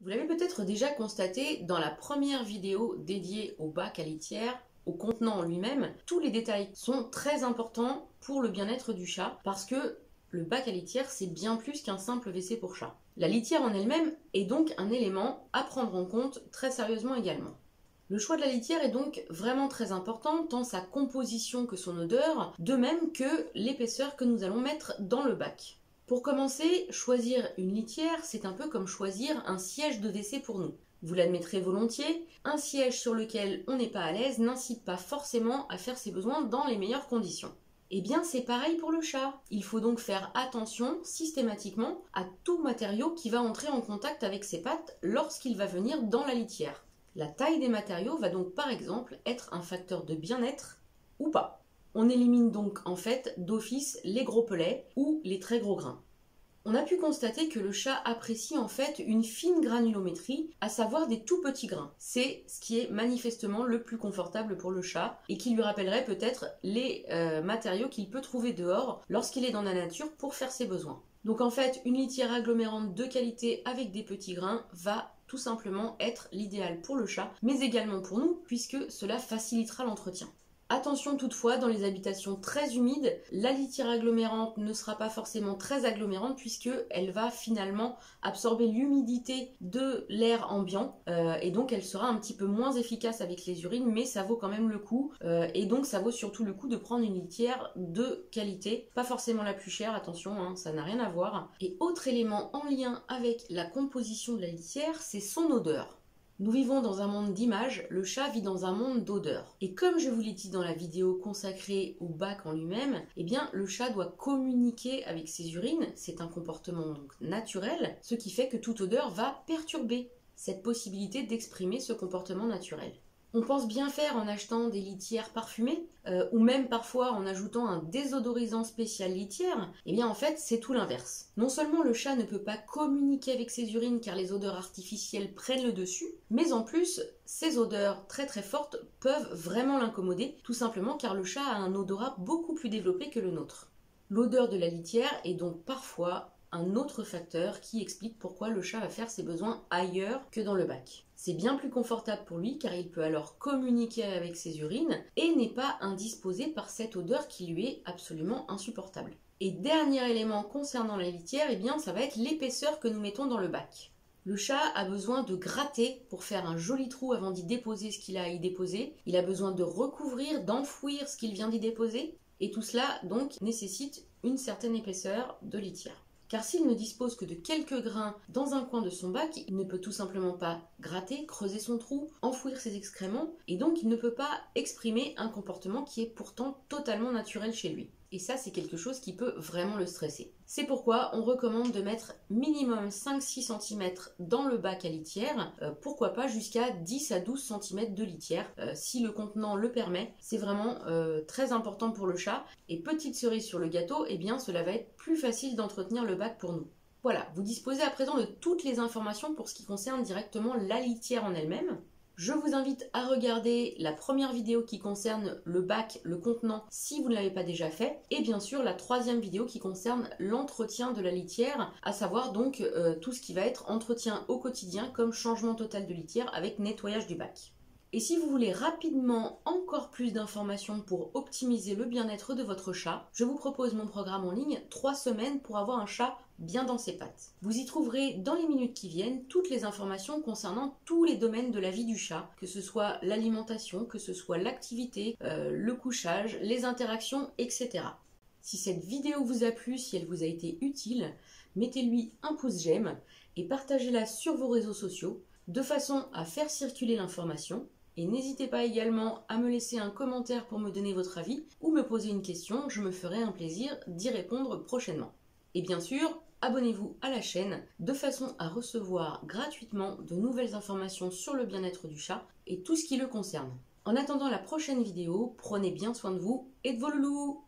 Vous l'avez peut-être déjà constaté dans la première vidéo dédiée au bac à litière, au contenant en lui-même, tous les détails sont très importants pour le bien-être du chat parce que le bac à litière c'est bien plus qu'un simple WC pour chat. La litière en elle-même est donc un élément à prendre en compte très sérieusement également. Le choix de la litière est donc vraiment très important, tant sa composition que son odeur, de même que l'épaisseur que nous allons mettre dans le bac. Pour commencer, choisir une litière, c'est un peu comme choisir un siège de WC pour nous. Vous l'admettrez volontiers, un siège sur lequel on n'est pas à l'aise n'incite pas forcément à faire ses besoins dans les meilleures conditions. Eh bien, c'est pareil pour le chat. Il faut donc faire attention systématiquement à tout matériau qui va entrer en contact avec ses pattes lorsqu'il va venir dans la litière. La taille des matériaux va donc par exemple être un facteur de bien-être ou pas. On élimine donc en fait d'office les gros pelets ou les très gros grains. On a pu constater que le chat apprécie en fait une fine granulométrie, à savoir des tout petits grains. C'est ce qui est manifestement le plus confortable pour le chat et qui lui rappellerait peut-être les matériaux qu'il peut trouver dehors lorsqu'il est dans la nature pour faire ses besoins. Donc en fait, une litière agglomérante de qualité avec des petits grains va tout simplement être l'idéal pour le chat, mais également pour nous, puisque cela facilitera l'entretien. Attention toutefois, dans les habitations très humides, la litière agglomérante ne sera pas forcément très agglomérante puisqu'elle va finalement absorber l'humidité de l'air ambiant et donc elle sera un petit peu moins efficace avec les urines, mais ça vaut quand même le coup et donc ça vaut surtout le coup de prendre une litière de qualité, pas forcément la plus chère, attention, hein, ça n'a rien à voir. Et autre élément en lien avec la composition de la litière, c'est son odeur. Nous vivons dans un monde d'images, le chat vit dans un monde d'odeurs. Et comme je vous l'ai dit dans la vidéo consacrée au bac en lui-même, eh bien le chat doit communiquer avec ses urines, c'est un comportement donc naturel, ce qui fait que toute odeur va perturber cette possibilité d'exprimer ce comportement naturel. On pense bien faire en achetant des litières parfumées ou même parfois en ajoutant un désodorisant spécial litière. Eh bien en fait c'est tout l'inverse. Non seulement le chat ne peut pas communiquer avec ses urines car les odeurs artificielles prennent le dessus, mais en plus ces odeurs très très fortes peuvent vraiment l'incommoder, tout simplement car le chat a un odorat beaucoup plus développé que le nôtre. L'odeur de la litière est donc parfois un autre facteur qui explique pourquoi le chat va faire ses besoins ailleurs que dans le bac. C'est bien plus confortable pour lui car il peut alors communiquer avec ses urines et n'est pas indisposé par cette odeur qui lui est absolument insupportable. Et dernier élément concernant la litière, eh bien ça va être l'épaisseur que nous mettons dans le bac. Le chat a besoin de gratter pour faire un joli trou avant d'y déposer ce qu'il a à y déposer. Il a besoin de recouvrir, d'enfouir ce qu'il vient d'y déposer. Et tout cela donc nécessite une certaine épaisseur de litière. Car s'il ne dispose que de quelques grains dans un coin de son bac, il ne peut tout simplement pas gratter, creuser son trou, enfouir ses excréments, et donc il ne peut pas exprimer un comportement qui est pourtant totalement naturel chez lui. Et ça, c'est quelque chose qui peut vraiment le stresser. C'est pourquoi on recommande de mettre minimum 5-6 cm dans le bac à litière, pourquoi pas jusqu'à 10 à 12 cm de litière, si le contenant le permet. C'est vraiment très important pour le chat. Et petite cerise sur le gâteau, eh bien cela va être plus facile d'entretenir le bac pour nous. Voilà, vous disposez à présent de toutes les informations pour ce qui concerne directement la litière en elle-même. Je vous invite à regarder la première vidéo qui concerne le bac, le contenant, si vous ne l'avez pas déjà fait, et bien sûr la troisième vidéo qui concerne l'entretien de la litière, à savoir donc tout ce qui va être entretien au quotidien comme changement total de litière avec nettoyage du bac. Et si vous voulez rapidement encore plus d'informations pour optimiser le bien-être de votre chat, je vous propose mon programme en ligne 3 semaines pour avoir un chat bien dans ses pattes. Vous y trouverez dans les minutes qui viennent toutes les informations concernant tous les domaines de la vie du chat, que ce soit l'alimentation, que ce soit l'activité, le couchage, les interactions, etc. Si cette vidéo vous a plu, si elle vous a été utile, mettez-lui un pouce j'aime et partagez-la sur vos réseaux sociaux de façon à faire circuler l'information. Et n'hésitez pas également à me laisser un commentaire pour me donner votre avis ou me poser une question, je me ferai un plaisir d'y répondre prochainement. Et bien sûr, abonnez-vous à la chaîne de façon à recevoir gratuitement de nouvelles informations sur le bien-être du chat et tout ce qui le concerne. En attendant la prochaine vidéo, prenez bien soin de vous et de vos loulous!